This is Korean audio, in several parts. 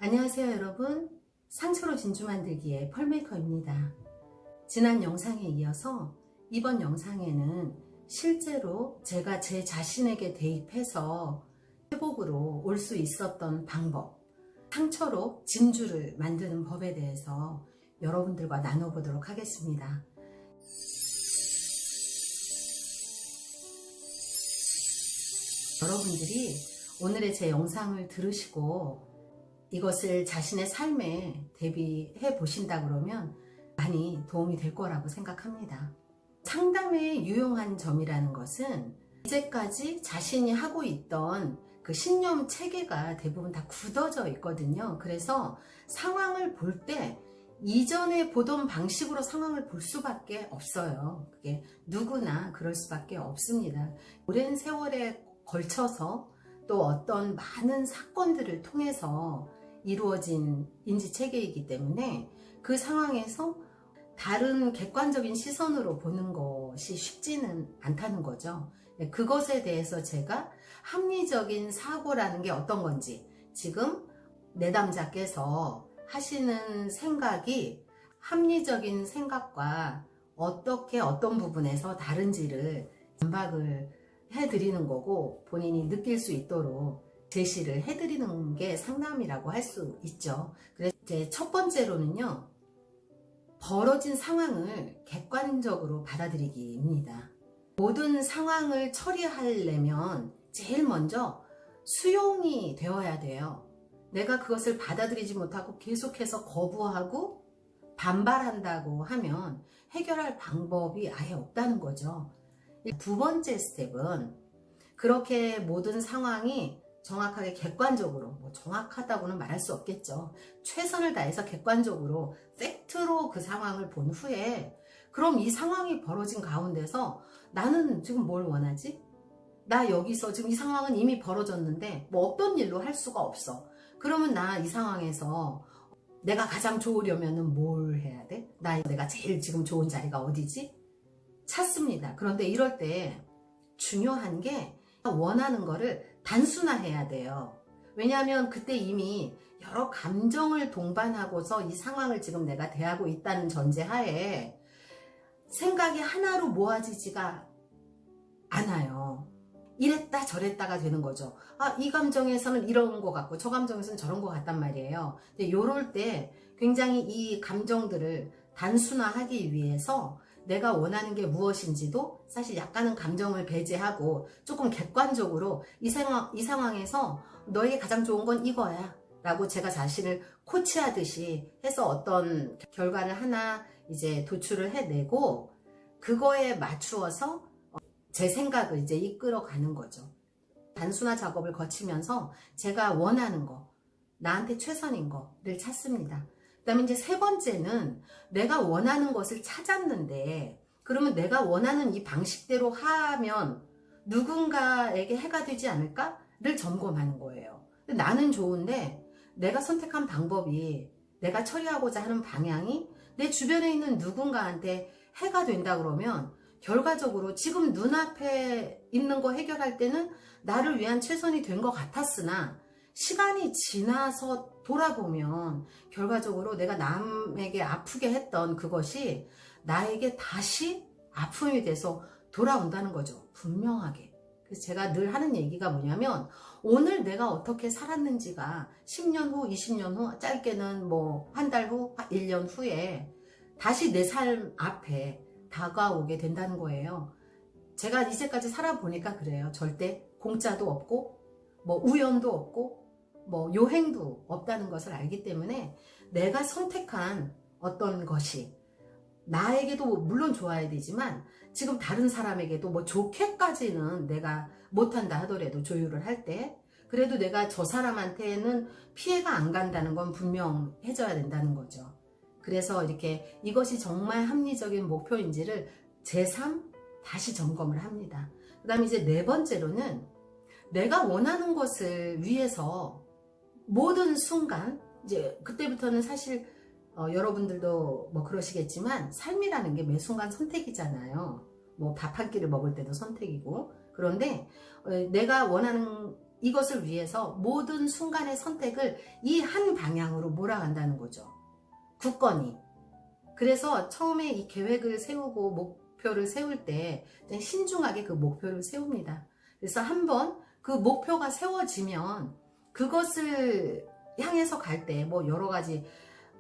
안녕하세요 여러분, 상처로 진주 만들기의 펄메이커입니다. 지난 영상에 이어서 이번 영상에는 실제로 제가 제 자신에게 대입해서 회복으로 올 수 있었던 방법, 상처로 진주를 만드는 법에 대해서 여러분들과 나눠보도록 하겠습니다. 여러분들이 오늘의 제 영상을 들으시고 이것을 자신의 삶에 대비해 보신다 그러면 많이 도움이 될 거라고 생각합니다. 상담의 유용한 점이라는 것은 이제까지 자신이 하고 있던 그 신념 체계가 대부분 다 굳어져 있거든요. 그래서 상황을 볼 때 이전에 보던 방식으로 상황을 볼 수밖에 없어요. 그게 누구나 그럴 수밖에 없습니다. 오랜 세월에 걸쳐서 또 어떤 많은 사건들을 통해서 이루어진 인지체계이기 때문에 그 상황에서 다른 객관적인 시선으로 보는 것이 쉽지는 않다는 거죠. 그것에 대해서 제가 합리적인 사고라는 게 어떤 건지, 지금 내담자께서 하시는 생각이 합리적인 생각과 어떻게 어떤 부분에서 다른지를 전박을 해드리는 거고, 본인이 느낄 수 있도록 제시를 해드리는 게 상담이라고 할 수 있죠. 그래서 이제 첫 번째로는요, 벌어진 상황을 객관적으로 받아들이기입니다. 모든 상황을 처리하려면 제일 먼저 수용이 되어야 돼요. 내가 그것을 받아들이지 못하고 계속해서 거부하고 반발한다고 하면 해결할 방법이 아예 없다는 거죠. 두 번째 스텝은 그렇게 모든 상황이 정확하게 객관적으로, 정확하다고는 말할 수 없겠죠. 최선을 다해서 객관적으로 팩트로 그 상황을 본 후에, 그럼 이 상황이 벌어진 가운데서 나는 지금 뭘 원하지? 나 여기서 지금 이 상황은 이미 벌어졌는데 어떤 일로 할 수가 없어. 그러면 나 이 상황에서 내가 가장 좋으려면 뭘 해야 돼? 내가 제일 지금 좋은 자리가 어디지? 찾습니다. 그런데 이럴 때 중요한 게 원하는 거를 단순화해야 돼요. 왜냐하면 그때 이미 여러 감정을 동반하고서 이 상황을 지금 내가 대하고 있다는 전제하에 생각이 하나로 모아지지가 않아요. 이랬다 저랬다가 되는 거죠. 이 감정에서는 이런 것 같고 저 감정에서는 저런 것 같단 말이에요. 근데 이럴 때 굉장히 이 감정들을 단순화하기 위해서 내가 원하는 게 무엇인지도 사실 약간은 감정을 배제하고 조금 객관적으로 이 상황에서 너에게 가장 좋은 건 이거야 라고 제가 자신을 코치하듯이 해서 어떤 결과를 하나 이제 도출을 해내고 그거에 맞추어서 제 생각을 이제 이끌어가는 거죠. 단순화 작업을 거치면서 제가 원하는 거, 나한테 최선인 거를 찾습니다. 그 다음에 이제 세 번째는 내가 원하는 것을 찾았는데, 그러면 내가 원하는 이 방식대로 하면 누군가에게 해가 되지 않을까를 점검하는 거예요. 나는 좋은데 내가 선택한 방법이, 내가 처리하고자 하는 방향이 내 주변에 있는 누군가한테 해가 된다 그러면 결과적으로 지금 눈앞에 있는 거 해결할 때는 나를 위한 최선이 된 것 같았으나 시간이 지나서 돌아보면 결과적으로 내가 남에게 아프게 했던 그것이 나에게 다시 아픔이 돼서 돌아온다는 거죠. 분명하게. 그래서 제가 늘 하는 얘기가 뭐냐면, 오늘 내가 어떻게 살았는지가 10년 후, 20년 후, 짧게는 한 달 후, 1년 후에 다시 내 삶 앞에 다가오게 된다는 거예요. 제가 이제까지 살아보니까 그래요. 절대 공짜도 없고 우연도 없고 요행도 없다는 것을 알기 때문에 내가 선택한 어떤 것이 나에게도 물론 좋아야 되지만 지금 다른 사람에게도 좋게까지는 내가 못한다 하더라도 조율을 할 때 그래도 내가 저 사람한테는 피해가 안 간다는 건 분명해져야 된다는 거죠. 그래서 이렇게 이것이 정말 합리적인 목표인지를 제3 다시 점검을 합니다. 그 다음에 이제 네 번째로는 내가 원하는 것을 위해서 모든 순간, 이제 그때부터는 사실 여러분들도 그러시겠지만 삶이라는 게 매 순간 선택이잖아요. 밥 한 끼를 먹을 때도 선택이고. 그런데 내가 원하는 이것을 위해서 모든 순간의 선택을 이 한 방향으로 몰아간다는 거죠. 굳건히. 그래서 처음에 이 계획을 세우고 목표를 세울 때 신중하게 그 목표를 세웁니다. 그래서 한번 그 목표가 세워지면 그것을 향해서 갈 때 뭐 여러 가지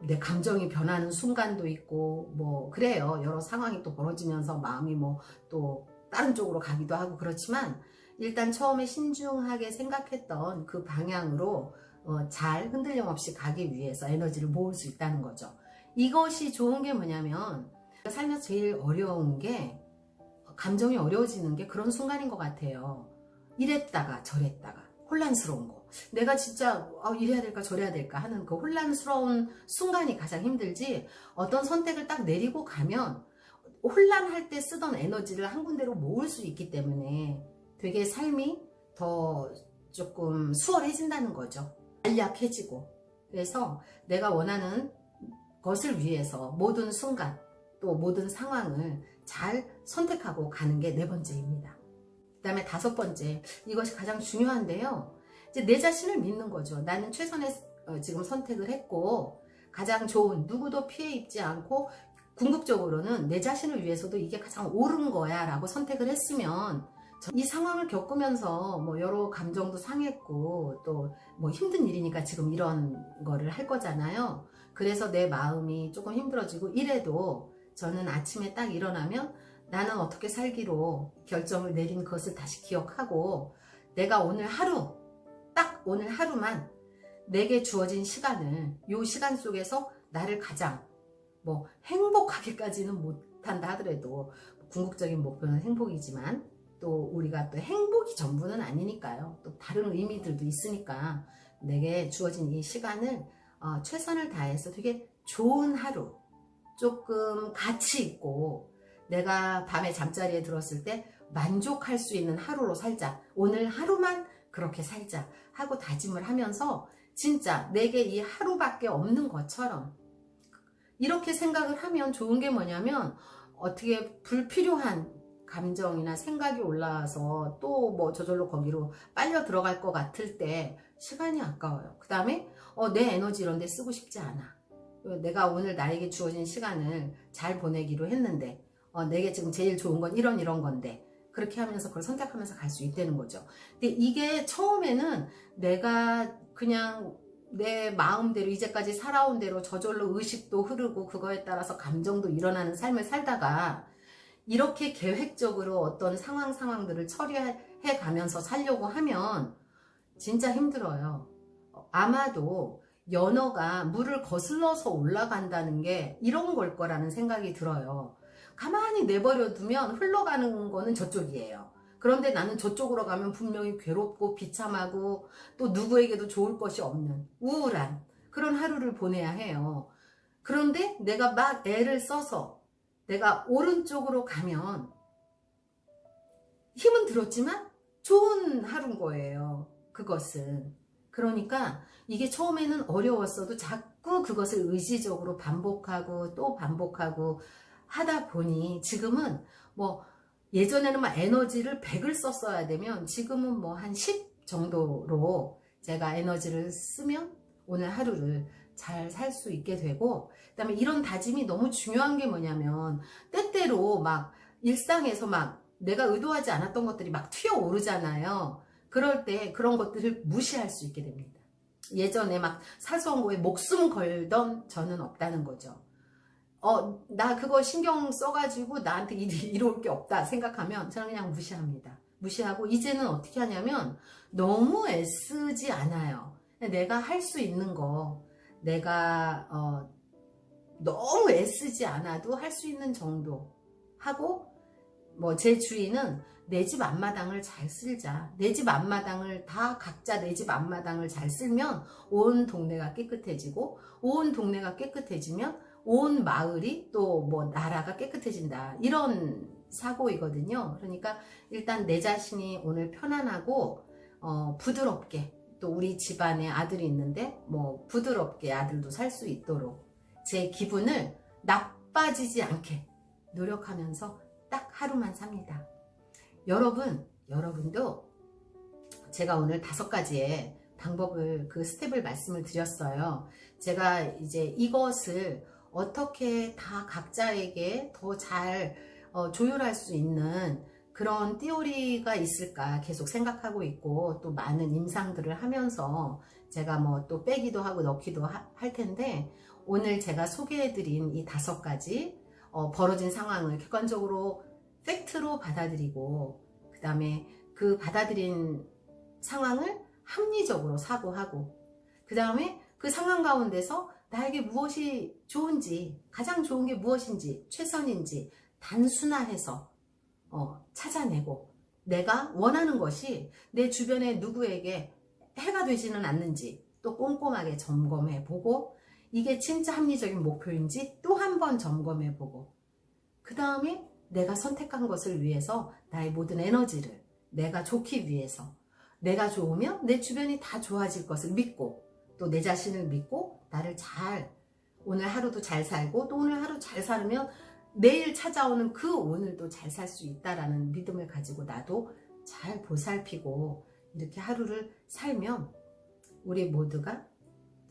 내 감정이 변하는 순간도 있고 뭐 그래요. 여러 상황이 또 벌어지면서 마음이 뭐 또 다른 쪽으로 가기도 하고 그렇지만 일단 처음에 신중하게 생각했던 그 방향으로 잘 흔들림 없이 가기 위해서 에너지를 모을 수 있다는 거죠. 이것이 좋은 게 뭐냐면 살면서 제일 어려운 게 감정이 어려워지는 게 그런 순간인 것 같아요. 이랬다가 저랬다가 혼란스러운 거. 내가 진짜 이래야 될까 저래야 될까 하는 그 혼란스러운 순간이 가장 힘들지 어떤 선택을 딱 내리고 가면 혼란할 때 쓰던 에너지를 한 군데로 모을 수 있기 때문에 되게 삶이 더 조금 수월해진다는 거죠. 간략해지고. 그래서 내가 원하는 것을 위해서 모든 순간 또 모든 상황을 잘 선택하고 가는 게 네 번째입니다. 그 다음에 다섯 번째, 이것이 가장 중요한데요. 이제 내 자신을 믿는 거죠. 나는 최선의 지금 선택을 했고 가장 좋은, 누구도 피해 입지 않고 궁극적으로는 내 자신을 위해서도 이게 가장 옳은 거야 라고 선택을 했으면 이 상황을 겪으면서 뭐 여러 감정도 상했고 또 뭐 힘든 일이니까 지금 이런 거를 할 거잖아요. 그래서 내 마음이 조금 힘들어지고 이래도 저는 아침에 딱 일어나면 나는 어떻게 살기로 결정을 내린 것을 다시 기억하고 내가 오늘 하루, 딱 오늘 하루만 내게 주어진 시간을 이 시간 속에서 나를 가장 뭐 행복하게까지는 못한다 하더라도 궁극적인 목표는 행복이지만 또 우리가 또 행복이 전부는 아니니까요. 또 다른 의미들도 있으니까 내게 주어진 이 시간을 최선을 다해서 되게 좋은 하루, 조금 가치 있고 내가 밤에 잠자리에 들었을 때 만족할 수 있는 하루로 살자. 오늘 하루만 그렇게 살자 하고 다짐을 하면서 진짜 내게 이 하루밖에 없는 것처럼 이렇게 생각을 하면 좋은 게 뭐냐면 어떻게 불필요한 감정이나 생각이 올라와서 또 뭐 저절로 거기로 빨려 들어갈 것 같을 때 시간이 아까워요. 그 다음에 내 에너지 이런 데 쓰고 싶지 않아. 내가 오늘 나에게 주어진 시간을 잘 보내기로 했는데 내게 지금 제일 좋은 건 이런 건데 그렇게 하면서 그걸 선택하면서 갈 수 있다는 거죠. 근데 이게 처음에는 내가 그냥 내 마음대로 이제까지 살아온 대로 저절로 의식도 흐르고 그거에 따라서 감정도 일어나는 삶을 살다가 이렇게 계획적으로 어떤 상황들을 처리해 가면서 살려고 하면 진짜 힘들어요. 아마도 연어가 물을 거슬러서 올라간다는 게 이런 걸 거라는 생각이 들어요. 가만히 내버려 두면 흘러가는 거는 저쪽이에요. 그런데 나는 저쪽으로 가면 분명히 괴롭고 비참하고 또 누구에게도 좋을 것이 없는 우울한 그런 하루를 보내야 해요. 그런데 내가 막 애를 써서 내가 오른쪽으로 가면 힘은 들었지만 좋은 하루인 거예요. 그것은. 그러니까 이게 처음에는 어려웠어도 자꾸 그것을 의지적으로 반복하고 또 반복하고 하다 보니 지금은 뭐 예전에는 막 에너지를 100을 썼어야 되면 지금은 뭐 한 10 정도로 제가 에너지를 쓰면 오늘 하루를 잘 살 수 있게 되고 그 다음에 이런 다짐이 너무 중요한 게 뭐냐면 때때로 막 일상에서 막 내가 의도하지 않았던 것들이 막 튀어오르잖아요. 그럴 때 그런 것들을 무시할 수 있게 됩니다. 예전에 막 사소한 거에 목숨 걸던 저는 없다는 거죠. 나 그거 신경 써가지고 나한테 이로울 게 없다 생각하면 저는 그냥 무시합니다. 무시하고 이제는 어떻게 하냐면 너무 애쓰지 않아요. 내가 할 수 있는 거 내가 너무 애쓰지 않아도 할 수 있는 정도 하고 뭐 제 주인은 내 집 앞마당을 잘 쓸자. 내 집 앞마당을 다 각자 내 집 앞마당을 잘 쓸면 온 동네가 깨끗해지고 온 동네가 깨끗해지면 온 마을이 또 뭐 나라가 깨끗해진다. 이런 사고이거든요. 그러니까 일단 내 자신이 오늘 편안하고 부드럽게 또 우리 집안에 아들이 있는데 뭐 부드럽게 아들도 살 수 있도록 제 기분을 나빠지지 않게 노력하면서 딱 하루만 삽니다. 여러분도 제가 오늘 5가지의 방법을, 그 스텝을 말씀을 드렸어요. 제가 이제 이것을 어떻게 다 각자에게 더 잘 조율할 수 있는 그런 띠오리가 있을까 계속 생각하고 있고, 또 많은 임상들을 하면서 제가 뭐 또 빼기도 하고 넣기도 할 텐데, 오늘 제가 소개해드린 이 5가지 벌어진 상황을 객관적으로 팩트로 받아들이고, 그 다음에 그 받아들인 상황을 합리적으로 사고하고, 그 다음에 그 상황 가운데서 나에게 무엇이 좋은지, 가장 좋은 게 무엇인지, 최선인지 단순화해서 찾아내고, 내가 원하는 것이 내 주변에 누구에게 해가 되지는 않는지 또 꼼꼼하게 점검해 보고, 이게 진짜 합리적인 목표인지 또 한 번 점검해 보고, 그 다음에 내가 선택한 것을 위해서 나의 모든 에너지를 내가 좋기 위해서, 내가 좋으면 내 주변이 다 좋아질 것을 믿고, 또 내 자신을 믿고, 나를 잘, 오늘 하루도 잘 살고, 또 오늘 하루 잘 살면 내일 찾아오는 그 오늘도 잘 살 수 있다라는 믿음을 가지고 나도 잘 보살피고 이렇게 하루를 살면 우리 모두가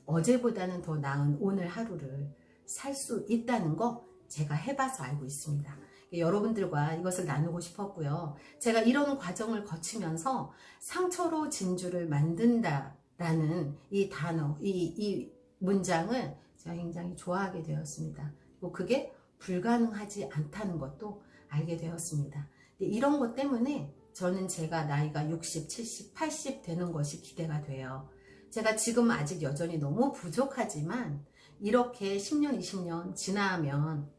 어제보다는 더 나은 오늘 하루를 살 수 있다는 거 제가 해봐서 알고 있습니다. 여러분들과 이것을 나누고 싶었고요. 제가 이런 과정을 거치면서 상처로 진주를 만든다라는 이 단어, 이 문장을 제가 굉장히 좋아하게 되었습니다. 그리고 그게 불가능하지 않다는 것도 알게 되었습니다. 이런 것 때문에 저는 제가 나이가 60, 70, 80 되는 것이 기대가 돼요. 제가 지금 아직 여전히 너무 부족하지만 이렇게 10년, 20년 지나면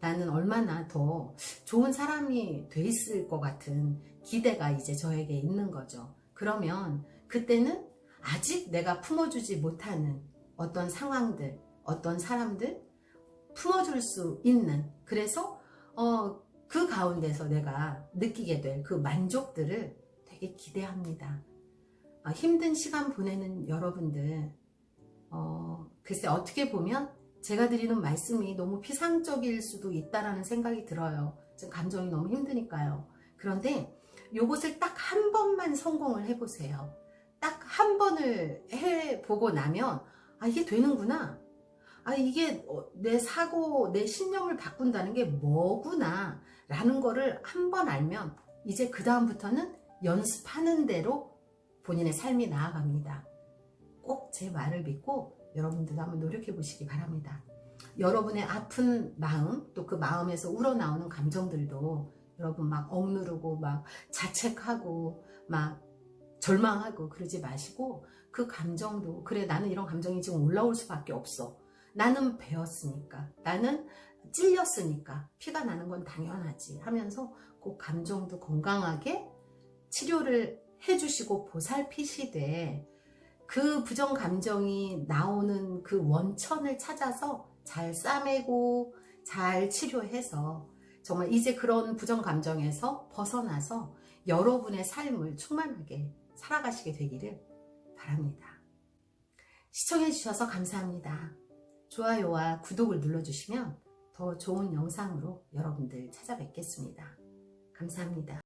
나는 얼마나 더 좋은 사람이 돼 있을 것 같은 기대가 이제 저에게 있는 거죠. 그러면 그때는 아직 내가 품어주지 못하는 어떤 상황들, 어떤 사람들 품어줄 수 있는, 그래서 그 가운데서 내가 느끼게 될 그 만족들을 되게 기대합니다. 힘든 시간 보내는 여러분들, 글쎄 어떻게 보면 제가 드리는 말씀이 너무 피상적일 수도 있다라는 생각이 들어요. 지금 감정이 너무 힘드니까요. 그런데 요것을 딱 한 번만 성공을 해보세요. 딱 한 번을 해보고 나면 이게 되는구나. 이게 내 사고, 내 신념을 바꾼다는 게 뭐구나 라는 거를 한 번 알면 이제 그 다음부터는 연습하는 대로 본인의 삶이 나아갑니다. 꼭 제 말을 믿고 여러분들도 한번 노력해 보시기 바랍니다. 여러분의 아픈 마음, 또 그 마음에서 우러나오는 감정들도 여러분 막 억누르고 막 자책하고 막 절망하고 그러지 마시고, 그 감정도 그래, 나는 이런 감정이 지금 올라올 수밖에 없어. 나는 배웠으니까, 나는 찔렸으니까 피가 나는 건 당연하지 하면서 그 감정도 건강하게 치료를 해주시고 보살피시되, 그 부정 감정이 나오는 그 원천을 찾아서 잘 싸매고 잘 치료해서 정말 이제 그런 부정 감정에서 벗어나서 여러분의 삶을 충만하게 살아가시게 되기를 바랍니다. 시청해 주셔서 감사합니다. 좋아요와 구독을 눌러주시면 더 좋은 영상으로 여러분들 찾아뵙겠습니다. 감사합니다.